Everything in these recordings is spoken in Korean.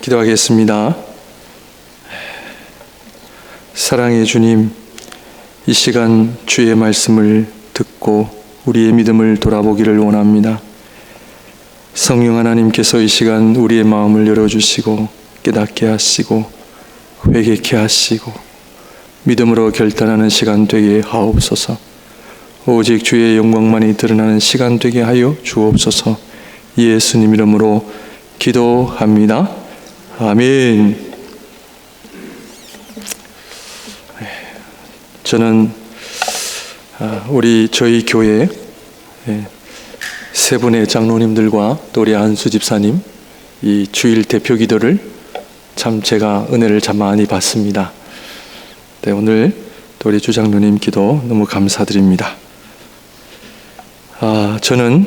기도하겠습니다. 사랑의 주님, 이 시간 주의 말씀을 듣고 우리의 믿음을 돌아보기를 원합니다. 성령 하나님께서 이 시간 우리의 마음을 열어주시고 깨닫게 하시고 회개케 하시고 믿음으로 결단하는 시간 되게 하옵소서. 오직 주의 영광만이 드러나는 시간 되게 하여 주옵소서. 예수님 이름으로 기도합니다. 아멘. 저는 저희 교회 세 분의 장로님들과 또 우리 안수 집사님 이 주일 대표 기도를 참 제가 은혜를 참 많이 받습니다. 네, 오늘 또 우리 주장로님 기도 너무 감사드립니다. 저는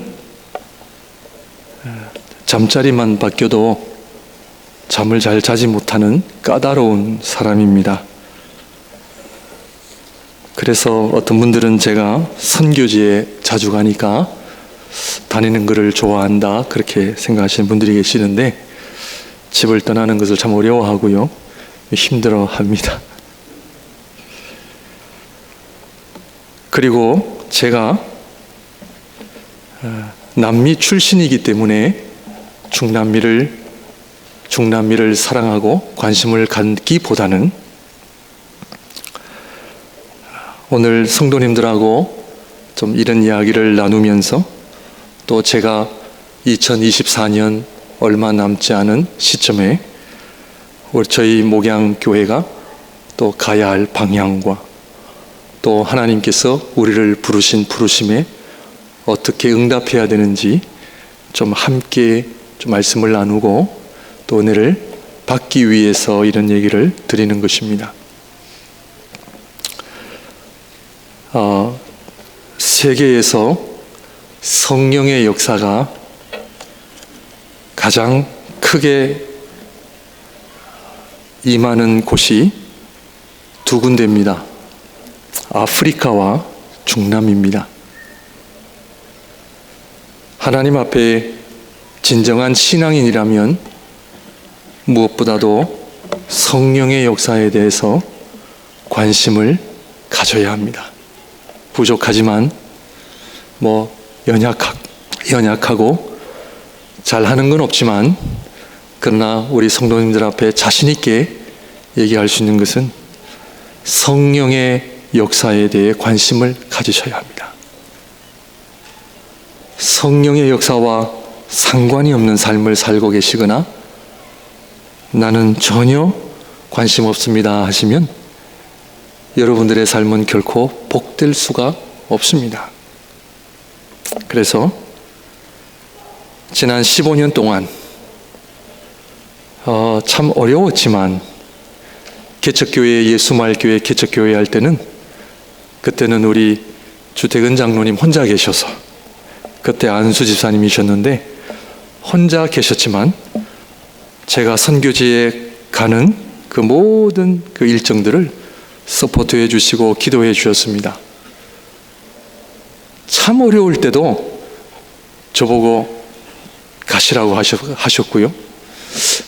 잠자리만 바뀌어도 잠을 잘 자지 못하는 까다로운 사람입니다. 그래서 어떤 분들은 제가 선교지에 자주 가니까 다니는 것을 좋아한다 그렇게 생각하시는 분들이 계시는데 집을 떠나는 것을 참 어려워하고요, 힘들어합니다. 그리고 제가 남미 출신이기 때문에 중남미를 사랑하고 관심을 갖기보다는 오늘 성도님들하고 좀 이런 이야기를 나누면서 또 제가 2024년 얼마 남지 않은 시점에 저희 목양교회가 또 가야 할 방향과 또 하나님께서 우리를 부르신 부르심에 어떻게 응답해야 되는지 좀 함께 좀 말씀을 나누고 또 은혜를 받기 위해서 이런 얘기를 드리는 것입니다. 세계에서 성령의 역사가 가장 크게 임하는 곳이 두 군데입니다. 아프리카와 중남입니다. 하나님 앞에 진정한 신앙인이라면 무엇보다도 성령의 역사에 대해서 관심을 가져야 합니다. 부족하지만 연약하고 잘하는 건 없지만 그러나 우리 성도님들 앞에 자신 있게 얘기할 수 있는 것은 성령의 역사에 대해 관심을 가지셔야 합니다. 성령의 역사와 상관이 없는 삶을 살고 계시거나 나는 전혀 관심 없습니다 하시면 여러분들의 삶은 결코 복될 수가 없습니다. 그래서 지난 15년 동안 참 어려웠지만 개척교회 예수말교회 개척교회 할 때는 그때는 우리 주택은 장로님 혼자 계셔서 그때 안수 집사님이셨는데 혼자 계셨지만 제가 선교지에 가는 그 모든 그 일정들을 서포트해 주시고 기도해 주셨습니다. 참 어려울 때도 저보고 가시라고 하셨고요.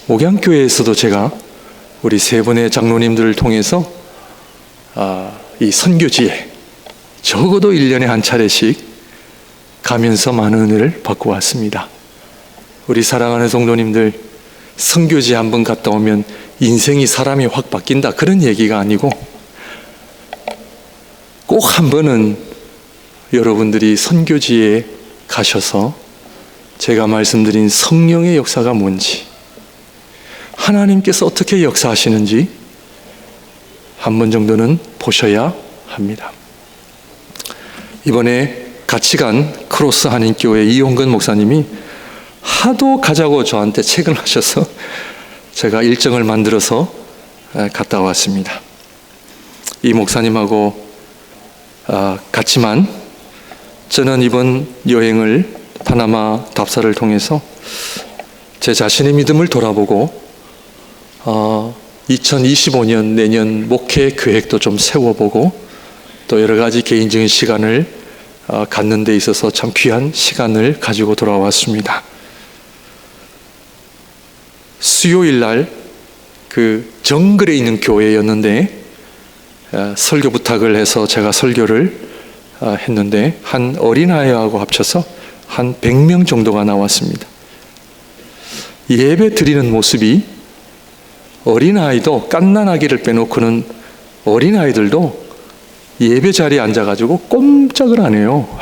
목양교회에서도 제가 우리 세 분의 장로님들을 통해서 이 선교지에 적어도 1년에 한 차례씩 가면서 많은 은혜를 받고 왔습니다. 우리 사랑하는 성도님들, 선교지 한번 갔다 오면 인생이 사람이 확 바뀐다 그런 얘기가 아니고 꼭 한 번은 여러분들이 선교지에 가셔서 제가 말씀드린 성령의 역사가 뭔지, 하나님께서 어떻게 역사하시는지 한 번 정도는 보셔야 합니다. 이번에 같이 간 크로스 한인교회 이용근 목사님이 하도 가자고 저한테 책을 하셔서 제가 일정을 만들어서 갔다 왔습니다. 이 목사님하고 같지만 저는 이번 여행을 파나마 답사를 통해서 제 자신의 믿음을 돌아보고 2025년 내년 목회 계획도 좀 세워보고 또 여러 가지 개인적인 시간을 갖는 데 있어서 참 귀한 시간을 가지고 돌아왔습니다. 수요일 날 그 정글에 있는 교회였는데 설교 부탁을 해서 제가 설교를 했는데 한 어린아이하고 합쳐서 한 100명 정도가 나왔습니다. 예배 드리는 모습이 어린아이도 갓난아기를 빼놓고는 어린아이들도 예배 자리에 앉아가지고 꼼짝을 안 해요.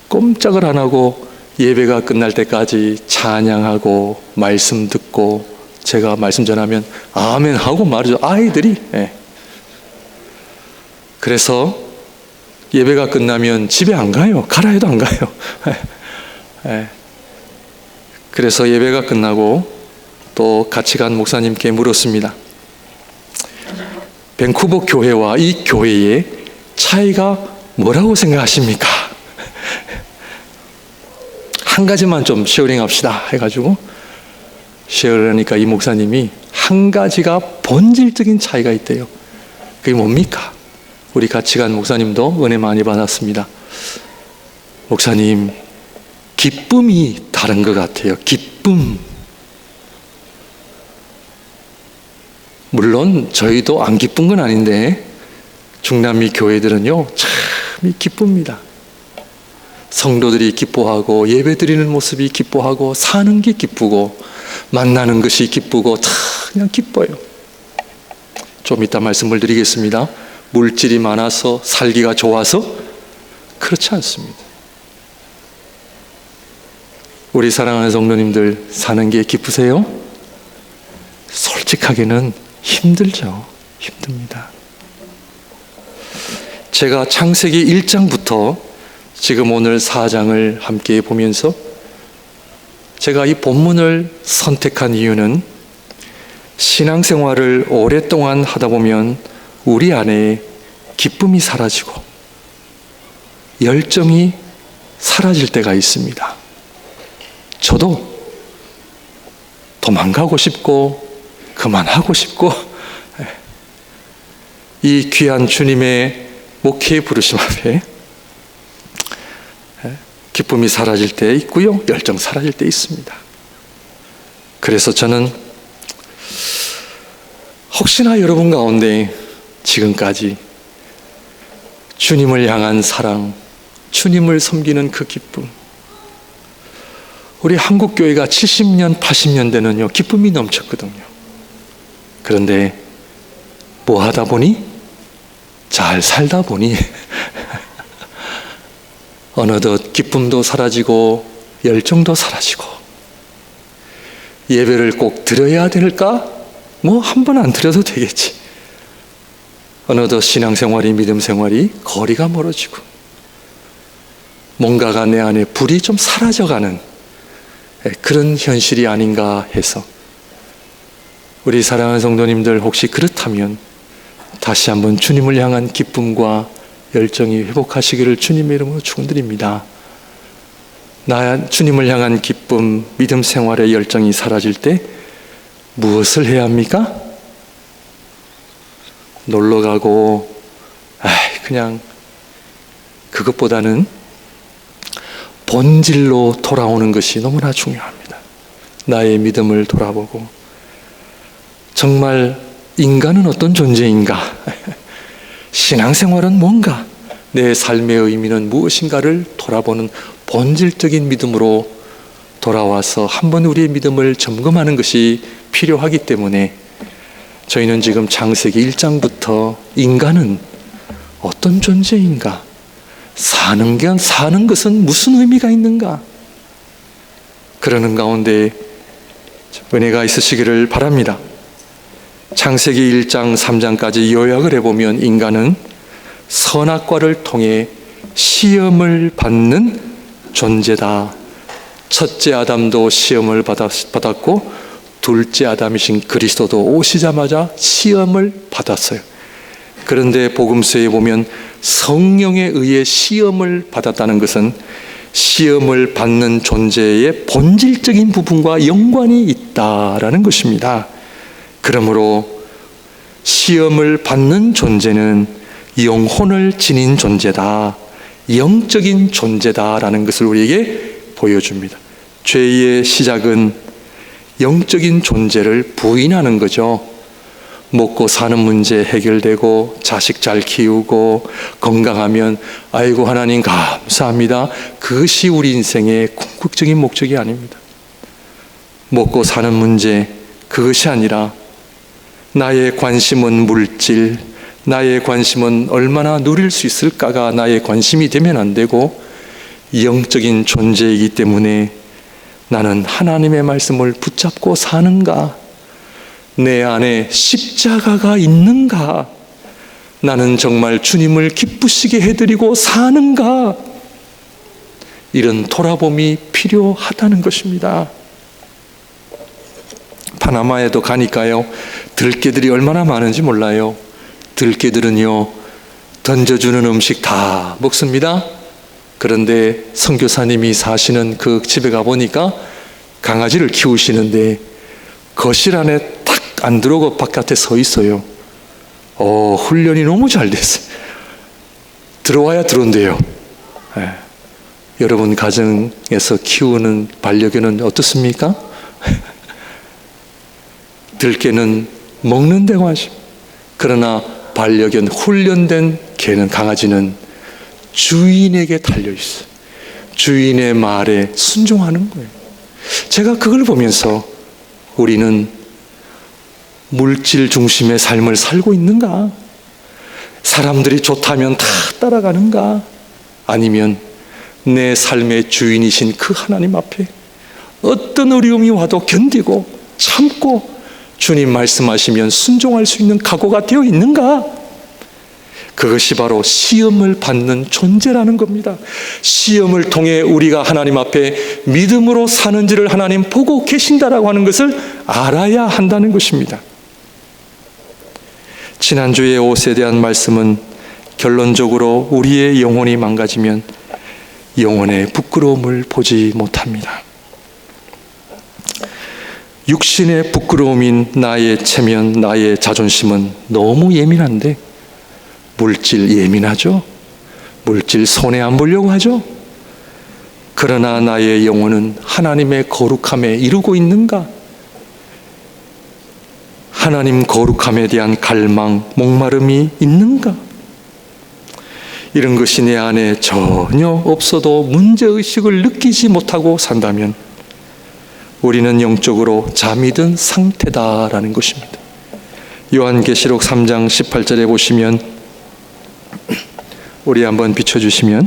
꼼짝을 안 하고 예배가 끝날 때까지 찬양하고 말씀 듣고 제가 말씀 전하면 아멘 하고 말이죠. 아이들이. 그래서 예배가 끝나면 집에 안 가요. 가라 해도 안 가요. 그래서 예배가 끝나고 또 같이 간 목사님께 물었습니다. 밴쿠버 교회와 이 교회의 차이가 뭐라고 생각하십니까? 한 가지만 좀 쉐어링 합시다 해가지고 쉐어를 하니까 이 목사님이 한 가지가 본질적인 차이가 있대요. 그게 뭡니까? 우리 같이 간 목사님도 은혜 많이 받았습니다. 목사님, 기쁨이 다른 것 같아요. 기쁨. 물론 저희도 안 기쁜 건 아닌데 중남미 교회들은요 참 기쁩니다. 성도들이 기뻐하고 예배드리는 모습이 기뻐하고 사는 게 기쁘고 만나는 것이 기쁘고 다 그냥 기뻐요. 좀 이따 말씀을 드리겠습니다. 물질이 많아서 살기가 좋아서 그렇지 않습니다. 우리 사랑하는 성도님들 사는 게 기쁘세요? 솔직하게는 힘들죠. 힘듭니다. 제가 창세기 1장부터 지금 오늘 4장을 함께 보면서 제가 이 본문을 선택한 이유는 신앙생활을 오랫동안 하다 보면 우리 안에 기쁨이 사라지고 열정이 사라질 때가 있습니다. 저도 도망가고 싶고 그만하고 싶고 이 귀한 주님의 목회의 부르심 앞에 기쁨이 사라질 때 있고요, 열정 사라질 때 있습니다. 그래서 저는 혹시나 여러분 가운데 지금까지 주님을 향한 사랑, 주님을 섬기는 그 기쁨, 우리 한국교회가 70년, 80년대는요 기쁨이 넘쳤거든요. 그런데 뭐 하다 보니, 잘 살다 보니 어느덧 기쁨도 사라지고 열정도 사라지고 예배를 꼭 드려야 될까? 뭐 한 번 안 드려도 되겠지. 어느덧 신앙생활이, 믿음생활이 거리가 멀어지고 뭔가가 내 안에 불이 좀 사라져가는 그런 현실이 아닌가 해서 우리 사랑하는 성도님들 혹시 그렇다면 다시 한번 주님을 향한 기쁨과 열정이 회복하시기를 주님의 이름으로 축원드립니다. 나 주님을 향한 기쁨, 믿음 생활의 열정이 사라질 때 무엇을 해야 합니까? 놀러 가고 그냥 그것보다는 본질로 돌아오는 것이 너무나 중요합니다. 나의 믿음을 돌아보고 정말 인간은 어떤 존재인가? 신앙생활은 뭔가? 내 삶의 의미는 무엇인가를 돌아보는 본질적인 믿음으로 돌아와서 한번 우리의 믿음을 점검하는 것이 필요하기 때문에 저희는 지금 창세기 1장부터 인간은 어떤 존재인가? 사는 것은 무슨 의미가 있는가? 그러는 가운데 은혜가 있으시기를 바랍니다. 창세기 1장, 3장까지 요약을 해보면 인간은 선악과를 통해 시험을 받는 존재다. 첫째 아담도 시험을 받았고 둘째 아담이신 그리스도도 오시자마자 시험을 받았어요. 그런데 복음서에 보면 성령에 의해 시험을 받았다는 것은 시험을 받는 존재의 본질적인 부분과 연관이 있다라는 것입니다. 그러므로 시험을 받는 존재는 영혼을 지닌 존재다, 영적인 존재다라는 것을 우리에게 보여줍니다. 죄의 시작은 영적인 존재를 부인하는 거죠. 먹고 사는 문제 해결되고 자식 잘 키우고 건강하면 아이고 하나님 감사합니다. 그것이 우리 인생의 궁극적인 목적이 아닙니다. 먹고 사는 문제 그것이 아니라 나의 관심은 물질, 나의 관심은 얼마나 누릴 수 있을까가 나의 관심이 되면 안 되고 영적인 존재이기 때문에 나는 하나님의 말씀을 붙잡고 사는가? 내 안에 십자가가 있는가? 나는 정말 주님을 기쁘시게 해드리고 사는가? 이런 돌아봄이 필요하다는 것입니다. 파나마에도 가니까요, 들개들이 얼마나 많은지 몰라요. 들개들은요, 던져주는 음식 다 먹습니다. 그런데 선교사님이 사시는 그 집에 가보니까 강아지를 키우시는데 거실 안에 딱 안 들어오고 바깥에 서 있어요. 훈련이 너무 잘 됐어요. 들어와야 들어온대요. 여러분 가정에서 키우는 반려견은 어떻습니까? 들개는 먹는 데가 하십니다. 그러나 반려견 훈련된 개는 강아지는 주인에게 달려있어요. 주인의 말에 순종하는 거예요. 제가 그걸 보면서 우리는 물질 중심의 삶을 살고 있는가? 사람들이 좋다면 다 따라가는가? 아니면 내 삶의 주인이신 그 하나님 앞에 어떤 어려움이 와도 견디고 참고 주님 말씀하시면 순종할 수 있는 각오가 되어 있는가? 그것이 바로 시험을 받는 존재라는 겁니다. 시험을 통해 우리가 하나님 앞에 믿음으로 사는지를 하나님 보고 계신다라고 하는 것을 알아야 한다는 것입니다. 지난주의 옷에 대한 말씀은 결론적으로 우리의 영혼이 망가지면 영혼의 부끄러움을 보지 못합니다. 육신의 부끄러움인 나의 체면, 나의 자존심은 너무 예민한데 물질 예민하죠. 물질 손해 안 보려고 하죠. 그러나 나의 영혼은 하나님의 거룩함에 이루고 있는가? 하나님 거룩함에 대한 갈망, 목마름이 있는가? 이런 것이 내 안에 전혀 없어도 문제의식을 느끼지 못하고 산다면 우리는 영적으로 잠이 든 상태다라는 것입니다. 요한계시록 3장 18절에 보시면, 우리 한번 비춰주시면,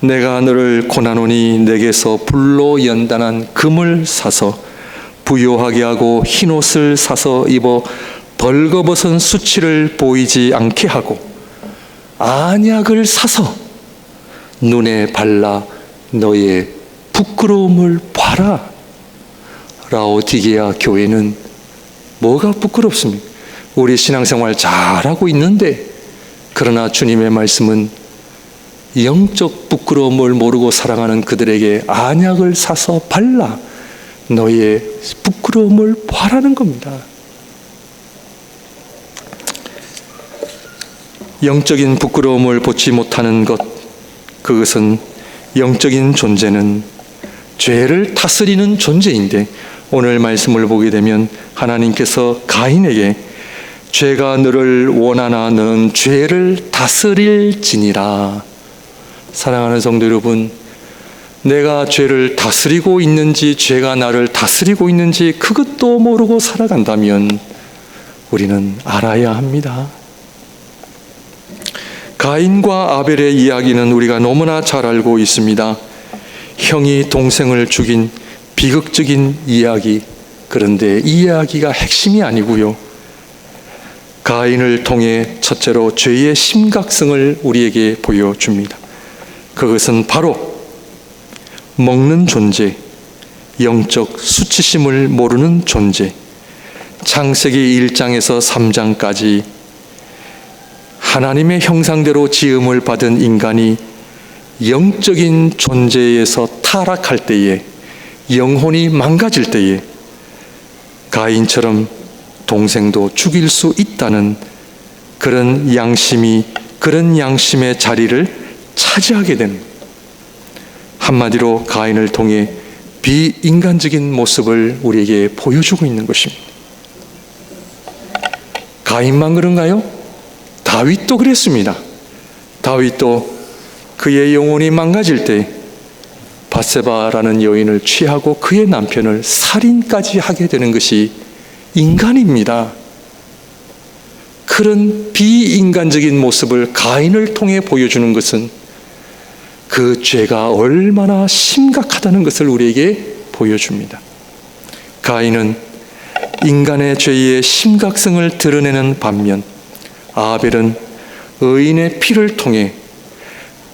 내가 너를 고난하노니 내게서 불로 연단한 금을 사서 부요하게 하고 흰옷을 사서 입어 벌거벗은 수치를 보이지 않게 하고 안약을 사서 눈에 발라 너의 부끄러움을 봐라. 라오디게아 교회는 뭐가 부끄럽습니까? 우리 신앙생활 잘하고 있는데, 그러나 주님의 말씀은 영적 부끄러움을 모르고 살아가는 그들에게 안약을 사서 발라 너의 부끄러움을 봐라는 겁니다. 영적인 부끄러움을 보지 못하는 것, 그것은 영적인 존재는 죄를 다스리는 존재인데, 오늘 말씀을 보게 되면 하나님께서 가인에게 죄가 너를 원하나 너는 죄를 다스릴지니라. 사랑하는 성도 여러분, 내가 죄를 다스리고 있는지 죄가 나를 다스리고 있는지 그것도 모르고 살아간다면 우리는 알아야 합니다. 가인과 아벨의 이야기는 우리가 너무나 잘 알고 있습니다. 형이 동생을 죽인 비극적인 이야기. 그런데 이 이야기가 핵심이 아니고요, 가인을 통해 첫째로 죄의 심각성을 우리에게 보여줍니다. 그것은 바로 먹는 존재, 영적 수치심을 모르는 존재. 창세기 1장에서 3장까지 하나님의 형상대로 지음을 받은 인간이 영적인 존재에서 타락할 때에, 영혼이 망가질 때에 가인처럼 동생도 죽일 수 있다는 그런 양심이, 그런 양심의 자리를 차지하게 되는, 한마디로 가인을 통해 비인간적인 모습을 우리에게 보여주고 있는 것입니다. 가인만 그런가요? 다윗도 그랬습니다. 다윗도 그의 영혼이 망가질 때 밧세바라는 여인을 취하고 그의 남편을 살인까지 하게 되는 것이 인간입니다. 그런 비인간적인 모습을 가인을 통해 보여주는 것은 그 죄가 얼마나 심각하다는 것을 우리에게 보여줍니다. 가인은 인간의 죄의 심각성을 드러내는 반면 아벨은 의인의 피를 통해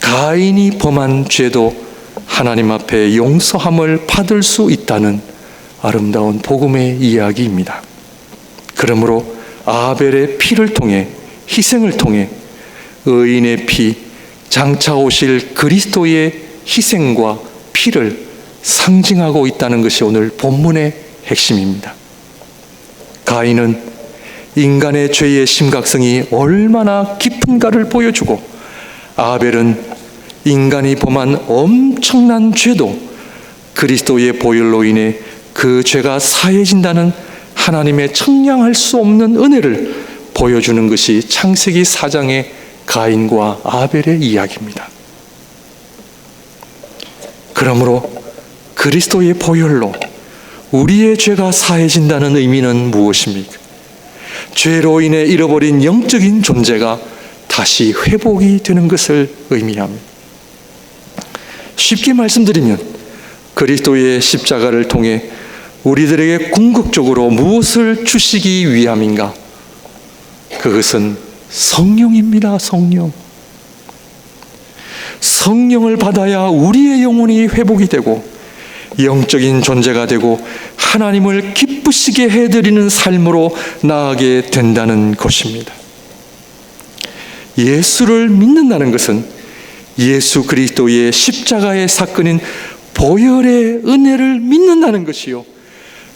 가인이 범한 죄도 하나님 앞에 용서함을 받을 수 있다는 아름다운 복음의 이야기입니다. 그러므로 아벨의 피를 통해, 희생을 통해 의인의 피, 장차 오실 그리스도의 희생과 피를 상징하고 있다는 것이 오늘 본문의 핵심입니다. 가인은 인간의 죄의 심각성이 얼마나 깊은가를 보여주고, 아벨은 인간이 범한 엄청난 죄도 그리스도의 보혈로 인해 그 죄가 사해진다는 하나님의 청량할 수 없는 은혜를 보여주는 것이 창세기 4장의 가인과 아벨의 이야기입니다. 그러므로 그리스도의 보혈로 우리의 죄가 사해진다는 의미는 무엇입니까? 죄로 인해 잃어버린 영적인 존재가 다시 회복이 되는 것을 의미합니다. 쉽게 말씀드리면 그리스도의 십자가를 통해 우리들에게 궁극적으로 무엇을 주시기 위함인가? 그것은 성령입니다. 성령을 받아야 우리의 영혼이 회복이 되고 영적인 존재가 되고 하나님을 기쁘시게 해드리는 삶으로 나아가게 된다는 것입니다. 예수를 믿는다는 것은 예수 그리스도의 십자가의 사건인 보혈의 은혜를 믿는다는 것이요,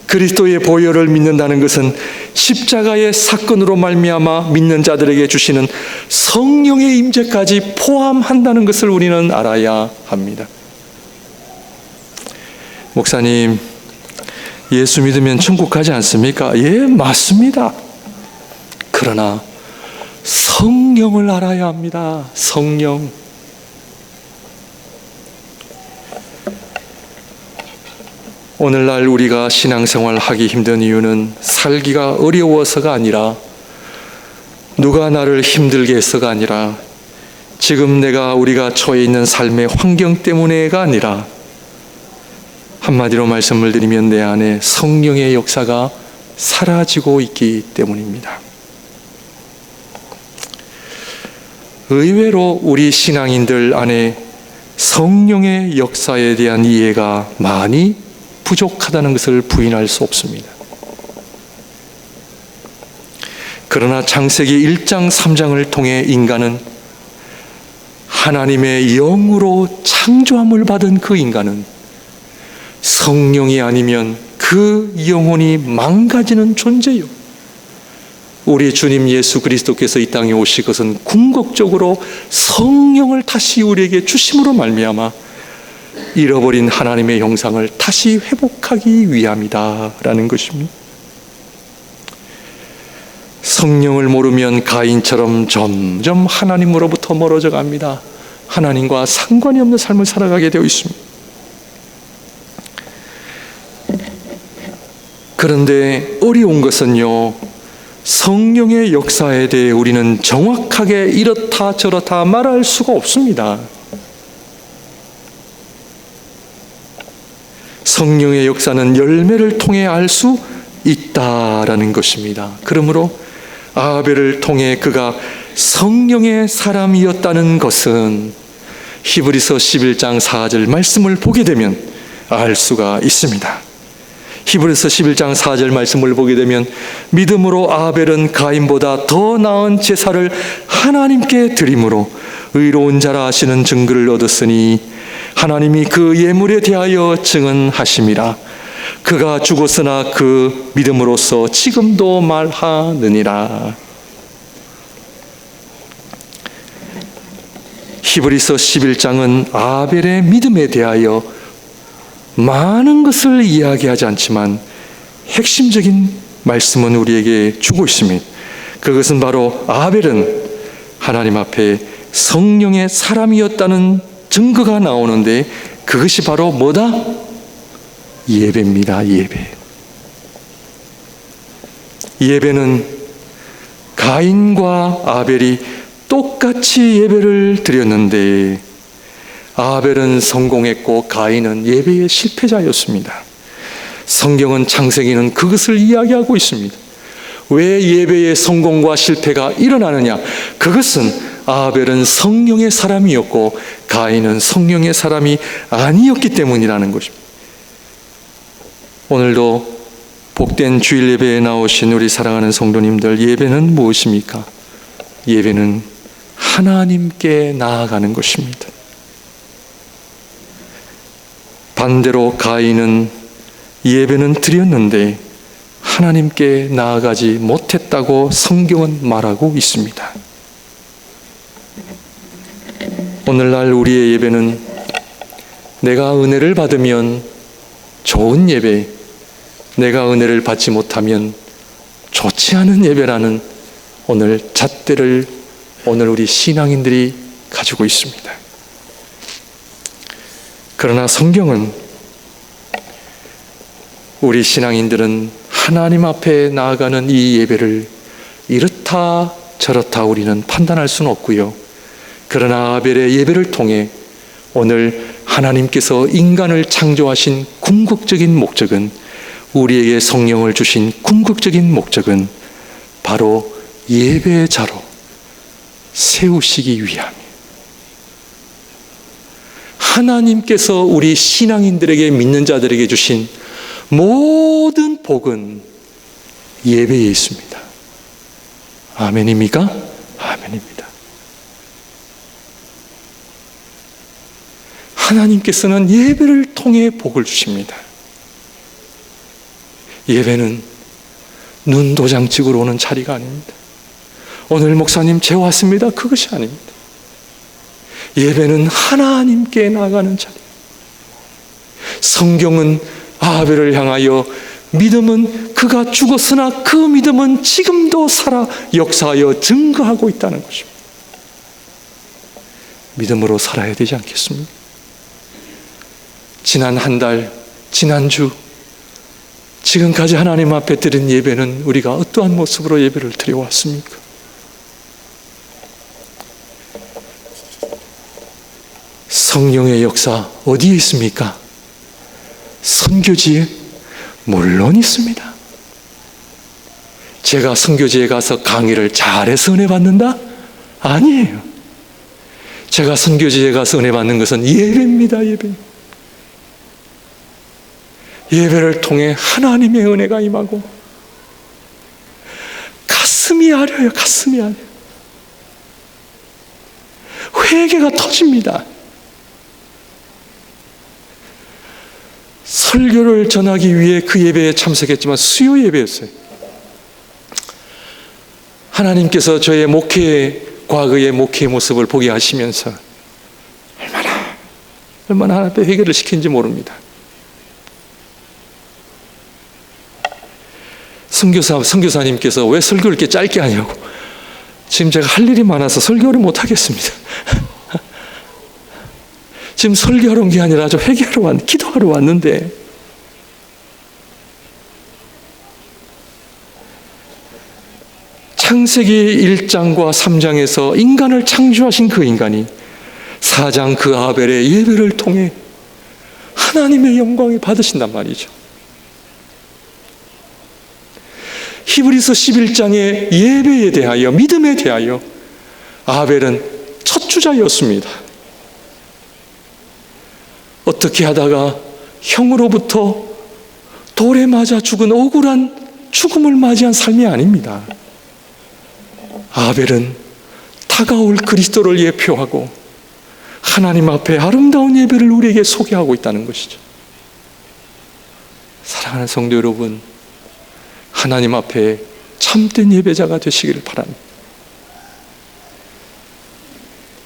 그리스도의 보혈을 믿는다는 것은 십자가의 사건으로 말미암아 믿는 자들에게 주시는 성령의 임재까지 포함한다는 것을 우리는 알아야 합니다. 목사님, 예수 믿으면 천국 가지 않습니까? 예, 맞습니다. 그러나 성령을 알아야 합니다. 성령. 오늘날 우리가 신앙생활 하기 힘든 이유는 살기가 어려워서가 아니라, 누가 나를 힘들게 해서가 아니라, 지금 우리가 처해 있는 삶의 환경 때문에가 아니라, 한마디로 말씀을 드리면 내 안에 성령의 역사가 사라지고 있기 때문입니다. 의외로 우리 신앙인들 안에 성령의 역사에 대한 이해가 많이 부족하다는 것을 부인할 수 없습니다. 그러나 창세기 1장 3장을 통해 인간은 하나님의 영으로 창조함을 받은 그 인간은 성령이 아니면 그 영혼이 망가지는 존재요. 우리 주님 예수 그리스도께서 이 땅에 오신 것은 궁극적으로 성령을 다시 우리에게 주심으로 말미암아 잃어버린 하나님의 형상을 다시 회복하기 위함이다라는 것입니다. 성령을 모르면 가인처럼 점점 하나님으로부터 멀어져 갑니다. 하나님과 상관이 없는 삶을 살아가게 되어 있습니다. 그런데 어려운 것은요, 성령의 역사에 대해 우리는 정확하게 이렇다 저렇다 말할 수가 없습니다. 성령의 역사는 열매를 통해 알 수 있다라는 것입니다. 그러므로 아벨을 통해 그가 성령의 사람이었다는 것은 히브리서 11장 4절 말씀을 보게 되면 알 수가 있습니다. 히브리서 11장 4절 말씀을 보게 되면 믿음으로 아벨은 가인보다 더 나은 제사를 하나님께 드림으로 의로운 자라 하시는 증거를 얻었으니 하나님이 그 예물에 대하여 증언하심이라. 그가 죽었으나 그 믿음으로써 지금도 말하느니라. 히브리서 11장은 아벨의 믿음에 대하여 많은 것을 이야기하지 않지만 핵심적인 말씀은 우리에게 주고 있습니다. 그것은 바로 아벨은 하나님 앞에 성령의 사람이었다는 증거가 나오는데, 그것이 바로 뭐다? 예배입니다. 예배. 예배는 가인과 아벨이 똑같이 예배를 드렸는데, 아벨은 성공했고 가인은 예배의 실패자였습니다. 성경은 창세기는 그것을 이야기하고 있습니다. 왜 예배의 성공과 실패가 일어나느냐? 그것은 아벨은 성령의 사람이었고 가인은 성령의 사람이 아니었기 때문이라는 것입니다. 오늘도 복된 주일 예배에 나오신 우리 사랑하는 성도님들, 예배는 무엇입니까? 예배는 하나님께 나아가는 것입니다. 반대로 가인은 예배는 드렸는데 하나님께 나아가지 못했다고 성경은 말하고 있습니다. 오늘날 우리의 예배는 내가 은혜를 받으면 좋은 예배, 내가 은혜를 받지 못하면 좋지 않은 예배라는 오늘 잣대를 오늘 우리 신앙인들이 가지고 있습니다. 그러나 성경은 우리 신앙인들은 하나님 앞에 나아가는 이 예배를 이렇다 저렇다 우리는 판단할 수는 없고요. 그러나 아벨의 예배를 통해 오늘 하나님께서 인간을 창조하신 궁극적인 목적은, 우리에게 성령을 주신 궁극적인 목적은 바로 예배자로 세우시기 위함이에요. 하나님께서 우리 신앙인들에게, 믿는 자들에게 주신 모든 복은 예배에 있습니다. 아멘입니까? 아멘입니다. 하나님께서는 예배를 통해 복을 주십니다. 예배는 눈도장 찍으러 오는 자리가 아닙니다. 오늘 목사님 제 왔습니다, 그것이 아닙니다. 예배는 하나님께 나가는 자리. 성경은 아벨을 향하여 믿음은 그가 죽었으나 그 믿음은 지금도 살아 역사하여 증거하고 있다는 것입니다. 믿음으로 살아야 되지 않겠습니까? 지난 한 달, 지난주, 지금까지 하나님 앞에 드린 예배는 우리가 어떠한 모습으로 예배를 드려왔습니까? 성령의 역사 어디에 있습니까? 선교지에 물론 있습니다. 제가 선교지에 가서 강의를 잘해서 은혜 받는다? 아니에요. 제가 선교지에 가서 은혜 받는 것은 예배입니다. 예배. 예배를 통해 하나님의 은혜가 임하고 가슴이 아려요. 가슴이 아려요. 회개가 터집니다. 설교를 전하기 위해 그 예배에 참석했지만 수요 예배였어요. 하나님께서 저의 과거의 목회의 모습을 보게 하시면서 얼마나 하나님 앞에 회개를 시킨지 모릅니다. 선교사님께서 왜 설교를 이렇게 짧게 하냐고. 지금 제가 할 일이 많아서 설교를 못 하겠습니다. 지금 설교하러 온 게 아니라 저 회개하러 기도하러 왔는데, 창세기 1장과 3장에서 인간을 창조하신 그 인간이 4장 그 아벨의 예배를 통해 하나님의 영광을 받으신단 말이죠. 히브리서 11장의 예배에 대하여, 믿음에 대하여 아벨은 첫 주자였습니다. 어떻게 하다가 형으로부터 돌에 맞아 죽은 억울한 죽음을 맞이한 삶이 아닙니다. 아벨은 다가올 그리스도를 예표하고 하나님 앞에 아름다운 예배를 우리에게 소개하고 있다는 것이죠. 사랑하는 성도 여러분, 하나님 앞에 참된 예배자가 되시기를 바랍니다.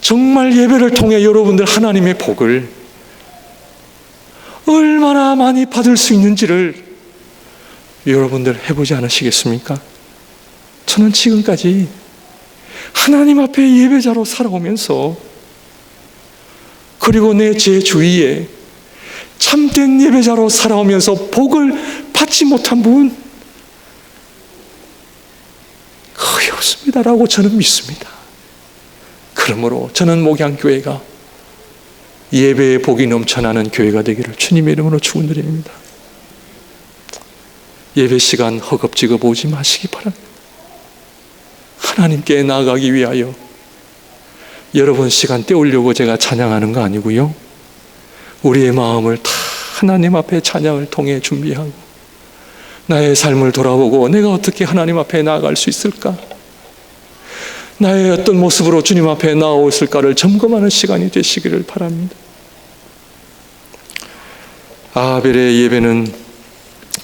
정말 예배를 통해 여러분들 하나님의 복을 얼마나 많이 받을 수 있는지를 여러분들 해보지 않으시겠습니까? 저는 지금까지 하나님 앞에 예배자로 살아오면서, 그리고 제 주위에 참된 예배자로 살아오면서 복을 받지 못한 분 거의 없습니다라고 저는 믿습니다. 그러므로 저는 목양교회가 예배의 복이 넘쳐나는 교회가 되기를 주님의 이름으로 축원드립니다. 예배 시간 허겁지겁 오지 마시기 바랍니다. 하나님께 나아가기 위하여 여러분 시간 때우려고 제가 찬양하는 거 아니고요, 우리의 마음을 다 하나님 앞에 찬양을 통해 준비하고 나의 삶을 돌아보고 내가 어떻게 하나님 앞에 나아갈 수 있을까, 나의 어떤 모습으로 주님 앞에 나아올까를 점검하는 시간이 되시기를 바랍니다. 아벨의 예배는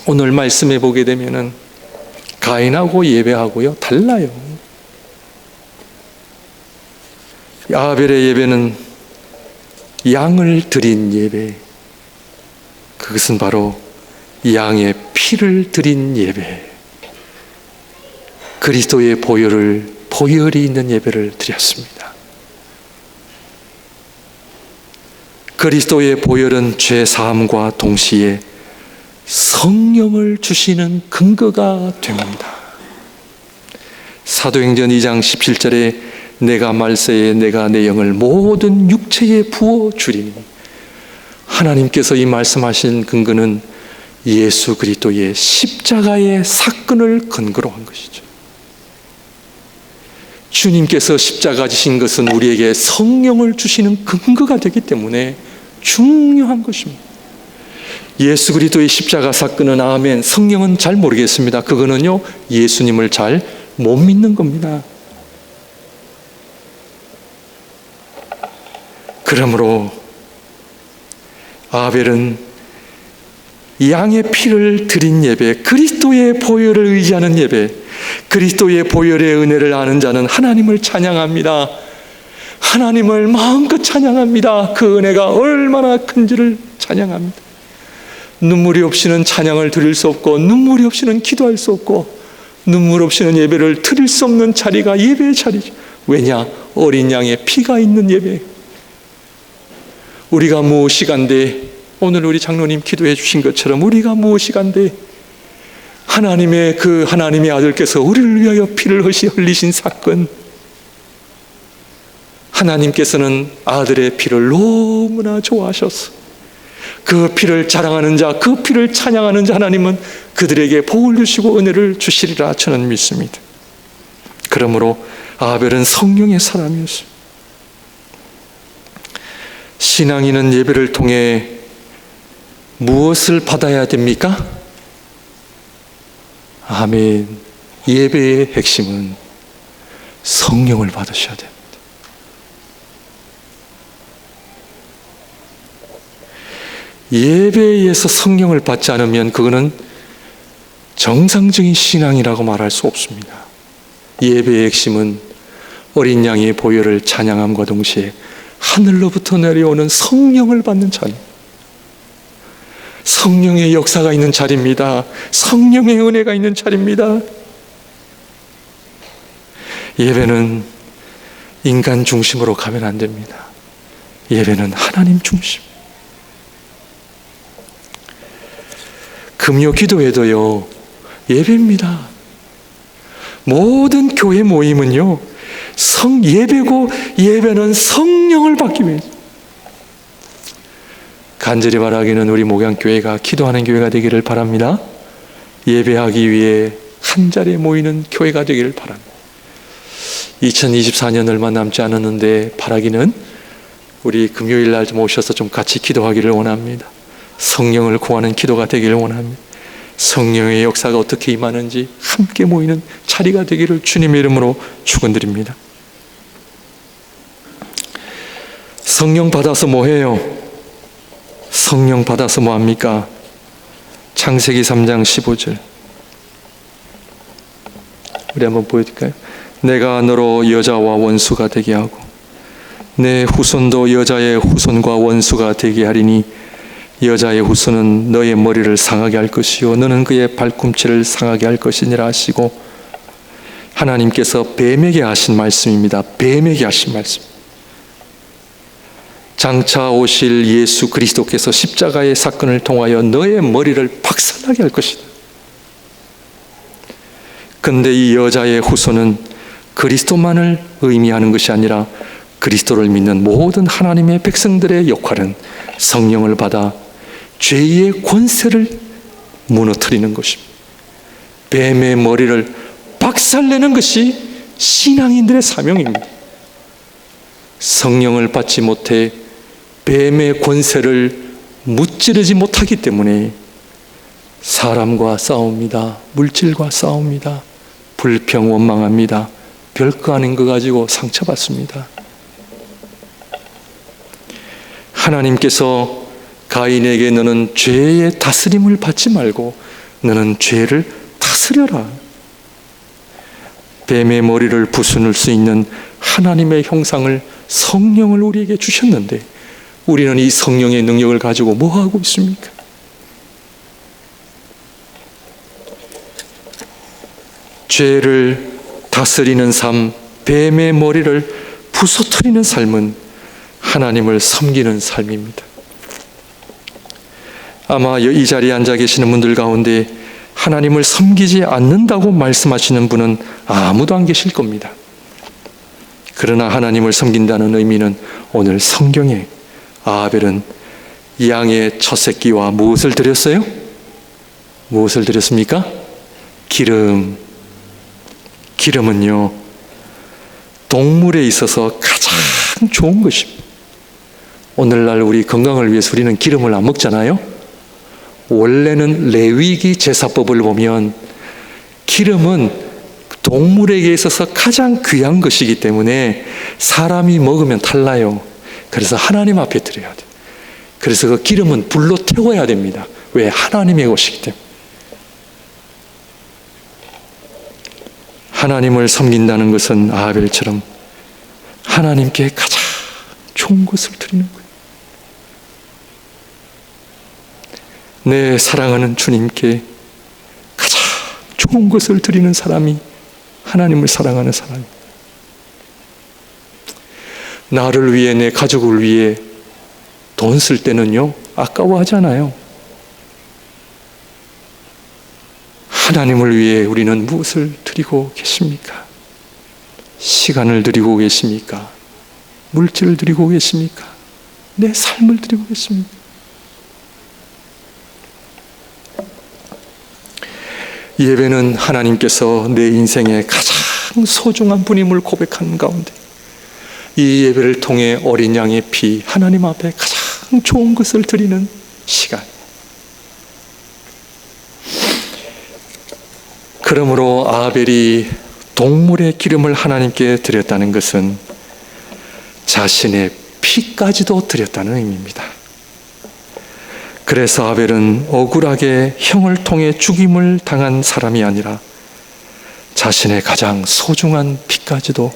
오늘 말씀해 보게 되면은 가인하고 예배하고요 달라요. 아벨의 예배는 양을 드린 예배, 그것은 바로 양의 피를 드린 예배, 그리스도의 보혈이 있는 예배를 드렸습니다. 그리스도의 보혈은 죄 사함과 동시에 성령을 주시는 근거가 됩니다. 사도행전 2장 17절에 내가 말세에 내가 내 영을 모든 육체에 부어 주리니, 하나님께서 이 말씀하신 근거는 예수 그리스도의 십자가의 사건을 근거로 한 것이죠. 주님께서 십자가 지신 것은 우리에게 성령을 주시는 근거가 되기 때문에 중요한 것입니다. 예수 그리스도의 십자가 사건은 아멘, 성령은 잘 모르겠습니다. 그거는요 예수님을 잘 못 믿는 겁니다. 그러므로 아벨은 양의 피를 드린 예배, 그리스도의 보혈을 의지하는 예배, 그리스도의 보혈의 은혜를 아는 자는 하나님을 찬양합니다. 하나님을 마음껏 찬양합니다. 그 은혜가 얼마나 큰지를 찬양합니다. 눈물이 없이는 찬양을 드릴 수 없고, 눈물이 없이는 기도할 수 없고, 눈물 없이는 예배를 드릴 수 없는 자리가 예배의 자리죠. 왜냐? 어린 양의 피가 있는 예배. 우리가 무엇이간데, 오늘 우리 장로님 기도해 주신 것처럼 우리가 무엇이간데 하나님의 아들께서 우리를 위하여 피를 흘리신 사건, 하나님께서는 아들의 피를 너무나 좋아하셔서 그 피를 자랑하는 자, 그 피를 찬양하는 자 하나님은 그들에게 복을 주시고 은혜를 주시리라 저는 믿습니다. 그러므로 아벨은 성령의 사람이었습니다. 신앙인은 예배를 통해 무엇을 받아야 됩니까? 아멘. 예배의 핵심은 성령을 받으셔야 됩니다. 예배에 의해서 성령을 받지 않으면 그거는 정상적인 신앙이라고 말할 수 없습니다. 예배의 핵심은 어린 양의 보혈을 찬양함과 동시에 하늘로부터 내려오는 성령을 받는 자리, 성령의 역사가 있는 자리입니다. 성령의 은혜가 있는 자리입니다. 예배는 인간 중심으로 가면 안 됩니다. 예배는 하나님 중심. 금요 기도회도요 예배입니다. 모든 교회 모임은요 예배고, 예배는 성령을 받기 위해서. 간절히 바라기는 우리 목양교회가 기도하는 교회가 되기를 바랍니다. 예배하기 위해 한 자리에 모이는 교회가 되기를 바랍니다. 2024년 얼마 남지 않았는데 바라기는 우리 금요일 날 좀 오셔서 좀 같이 기도하기를 원합니다. 성령을 구하는 기도가 되기를 원합니다. 성령의 역사가 어떻게 임하는지 함께 모이는 자리가 되기를 주님의 이름으로 축원드립니다. 성령 받아서 뭐 해요? 성령 받아서 뭐 합니까? 창세기 3장 15절 우리 한번 보여드릴까요? 내가 너로 여자와 원수가 되게 하고 내 후손도 여자의 후손과 원수가 되게 하리니 여자의 후손은 너의 머리를 상하게 할 것이요 너는 그의 발꿈치를 상하게 할 것이니라 하시고, 하나님께서 뱀에게 하신 말씀입니다. 뱀에게 하신 말씀. 장차 오실 예수 그리스도께서 십자가의 사건을 통하여 너의 머리를 박살나게 할 것이다. 근데 이 여자의 후손은 그리스도만을 의미하는 것이 아니라 그리스도를 믿는 모든 하나님의 백성들의 역할은 성령을 받아 죄의 권세를 무너뜨리는 것입니다. 뱀의 머리를 박살내는 것이 신앙인들의 사명입니다. 성령을 받지 못해 뱀의 권세를 무찌르지 못하기 때문에 사람과 싸웁니다. 물질과 싸웁니다. 불평 원망합니다. 별거 아닌 거 가지고 상처받습니다. 하나님께서 가인에게 너는 죄의 다스림을 받지 말고 너는 죄를 다스려라. 뱀의 머리를 부수는 수 있는 하나님의 형상을, 성령을 우리에게 주셨는데 우리는 이 성령의 능력을 가지고 뭐 하고 있습니까? 죄를 다스리는 삶, 뱀의 머리를 부서뜨리는 삶은 하나님을 섬기는 삶입니다. 아마 이 자리에 앉아 계시는 분들 가운데 하나님을 섬기지 않는다고 말씀하시는 분은 아무도 안 계실 겁니다. 그러나 하나님을 섬긴다는 의미는 오늘 성경에 아벨은 양의 첫 새끼와 무엇을 드렸어요? 무엇을 드렸습니까? 기름. 기름은요, 동물에 있어서 가장 좋은 것입니다. 오늘날 우리 건강을 위해서 우리는 기름을 안 먹잖아요. 원래는 레위기 제사법을 보면 기름은 동물에게 있어서 가장 귀한 것이기 때문에 사람이 먹으면 탈나요. 그래서 하나님 앞에 드려야 돼요. 그래서 그 기름은 불로 태워야 됩니다. 왜? 하나님의 것이기 때문에. 하나님을 섬긴다는 것은 아벨처럼 하나님께 가장 좋은 것을 드리는 거예요. 내 사랑하는 주님께 가장 좋은 것을 드리는 사람이 하나님을 사랑하는 사람입니다. 나를 위해, 내 가족을 위해 돈 쓸 때는요, 아까워하잖아요. 하나님을 위해 우리는 무엇을 드리고 계십니까? 시간을 드리고 계십니까? 물질을 드리고 계십니까? 내 삶을 드리고 계십니까? 예배는 하나님께서 내 인생의 가장 소중한 분임을 고백하는 가운데 이 예배를 통해 어린 양의 피, 하나님 앞에 가장 좋은 것을 드리는 시간. 그러므로 아벨이 동물의 기름을 하나님께 드렸다는 것은 자신의 피까지도 드렸다는 의미입니다. 그래서 아벨은 억울하게 형을 통해 죽임을 당한 사람이 아니라 자신의 가장 소중한 피까지도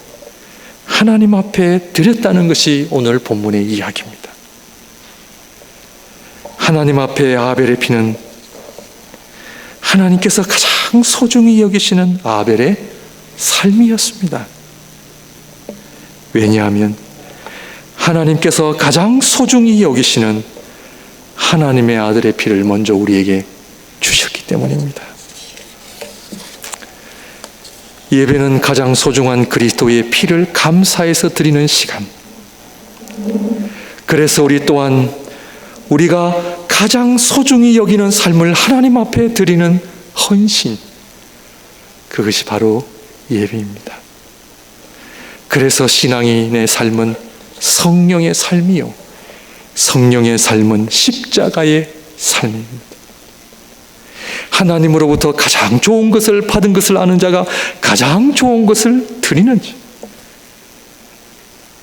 하나님 앞에 드렸다는 것이 오늘 본문의 이야기입니다. 하나님 앞에 아벨의 피는 하나님께서 가장 소중히 여기시는 아벨의 삶이었습니다. 왜냐하면 하나님께서 가장 소중히 여기시는 하나님의 아들의 피를 먼저 우리에게 주셨기 때문입니다. 예배는 가장 소중한 그리스도의 피를 감사해서 드리는 시간. 그래서 우리 또한 우리가 가장 소중히 여기는 삶을 하나님 앞에 드리는 헌신, 그것이 바로 예배입니다. 그래서 신앙인의 삶은 성령의 삶이요, 성령의 삶은 십자가의 삶입니다. 하나님으로부터 가장 좋은 것을 받은 것을 아는 자가 가장 좋은 것을 드리는 자.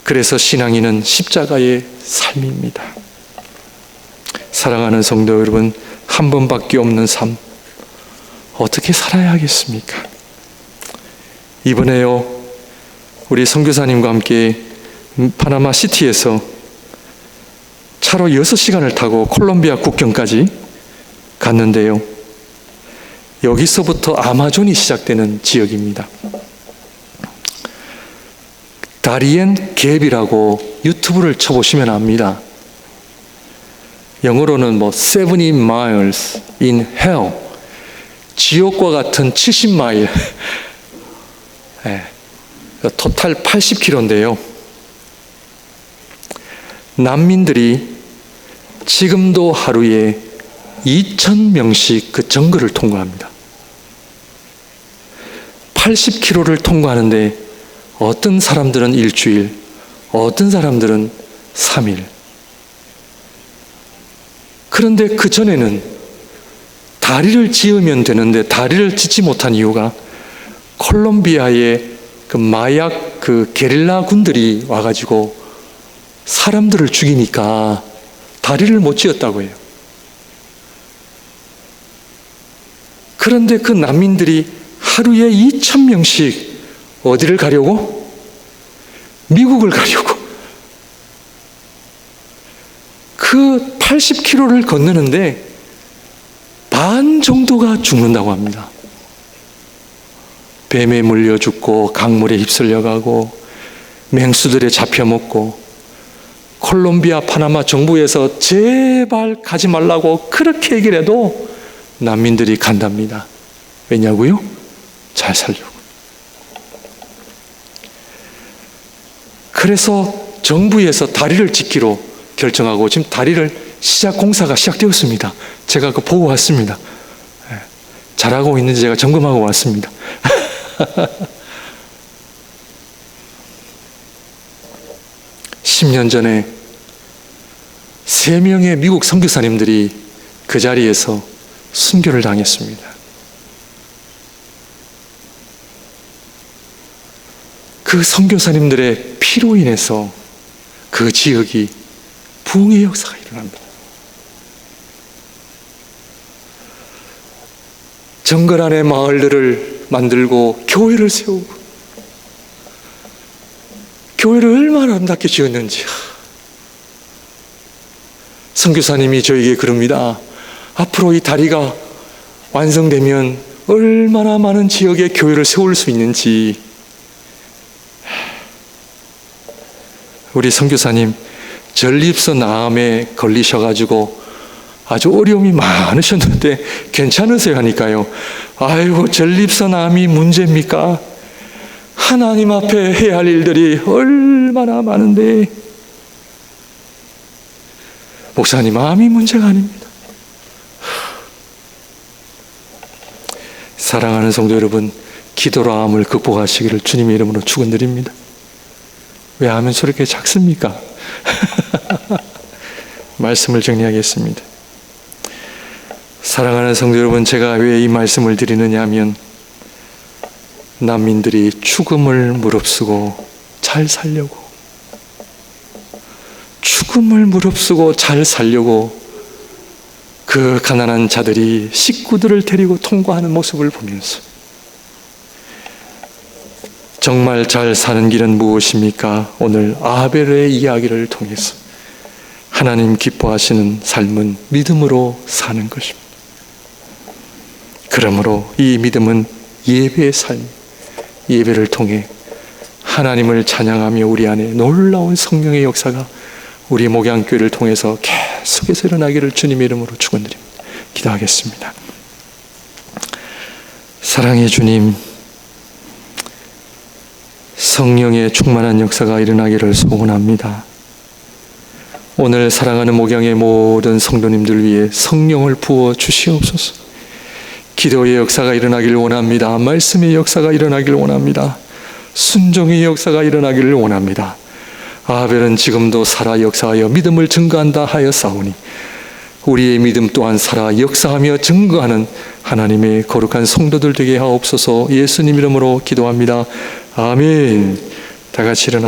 그래서 신앙인은 십자가의 삶입니다. 사랑하는 성도 여러분, 한 번밖에 없는 삶 어떻게 살아야 하겠습니까? 이번에요, 우리 선교사님과 함께 파나마 시티에서 차로 6시간을 타고 콜롬비아 국경까지 갔는데요. 여기서부터 아마존이 시작되는 지역입니다. 다리엔 갭이라고 유튜브를 쳐보시면 압니다. 영어로는 70 miles in hell, 지옥과 같은 70마일, 토탈 80km인데요. 난민들이 지금도 하루에 2,000명씩 그 정글을 통과합니다. 80km를 통과하는데 어떤 사람들은 일주일, 어떤 사람들은 3일. 그런데 그 전에는 다리를 지으면 되는데 다리를 짓지 못한 이유가 콜롬비아의 그 마약 그 게릴라 군들이 와가지고 사람들을 죽이니까 다리를 못 지었다고 해요. 그런데 그 난민들이 하루에 2,000명씩 어디를 가려고? 미국을 가려고. 그 80km를 건너는데 반 정도가 죽는다고 합니다. 뱀에 물려 죽고 강물에 휩쓸려 가고 맹수들에 잡혀 먹고, 콜롬비아 파나마 정부에서 제발 가지 말라고 그렇게 얘기를 해도 난민들이 간답니다. 왜냐고요? 잘 살려고. 그래서 정부에서 다리를 짓기로 결정하고 지금 다리를 공사가 시작되었습니다. 제가 그거 보고 왔습니다. 잘하고 있는지 제가 점검하고 왔습니다. 10년 전에 3명의 미국 선교사님들이 그 자리에서 순교를 당했습니다. 그 선교사님들의 피로 인해서 그 지역이 부흥의 역사가 일어납니다. 정글 안에 마을들을 만들고 교회를 세우고, 교회를 얼마나 아름답게 지었는지. 선교사님이 저에게 그럽니다. 앞으로 이 다리가 완성되면 얼마나 많은 지역에 교회를 세울 수 있는지. 우리 선교사님 전립선 암에 걸리셔가지고 아주 어려움이 많으셨는데 괜찮으세요 하니까요. 아이고, 전립선 암이 문제입니까? 하나님 앞에 해야 할 일들이 얼마나 많은데. 목사님, 암이 문제가 아닙니다. 사랑하는 성도 여러분, 기도로 암을 극복하시기를 주님의 이름으로 축원드립니다. 왜 암은 저렇게 작습니까? 말씀을 정리하겠습니다. 사랑하는 성도 여러분, 제가 왜 이 말씀을 드리느냐 하면, 난민들이 죽음을 무릅쓰고 잘 살려고, 죽음을 무릅쓰고 잘 살려고 그 가난한 자들이 식구들을 데리고 통과하는 모습을 보면서, 정말 잘 사는 길은 무엇입니까? 오늘 아벨의 이야기를 통해서 하나님 기뻐하시는 삶은 믿음으로 사는 것입니다. 그러므로 이 믿음은 예배의 삶, 예배를 통해 하나님을 찬양하며 우리 안에 놀라운 성령의 역사가 우리 목양교회를 통해서 계속해서 일어나기를 주님의 이름으로 축원드립니다. 기도하겠습니다. 사랑의 주님, 성령의 충만한 역사가 일어나기를 소원합니다. 오늘 사랑하는 목양의 모든 성도님들 위해 성령을 부어 주시옵소서. 기도의 역사가 일어나기를 원합니다. 말씀의 역사가 일어나기를 원합니다. 순종의 역사가 일어나기를 원합니다. 아벨은 지금도 살아 역사하여 믿음을 증거한다 하였사오니 우리의 믿음 또한 살아 역사하며 증거하는 하나님의 거룩한 성도들 되게 하옵소서. 예수님 이름으로 기도합니다. 아멘. 다 같이 일어나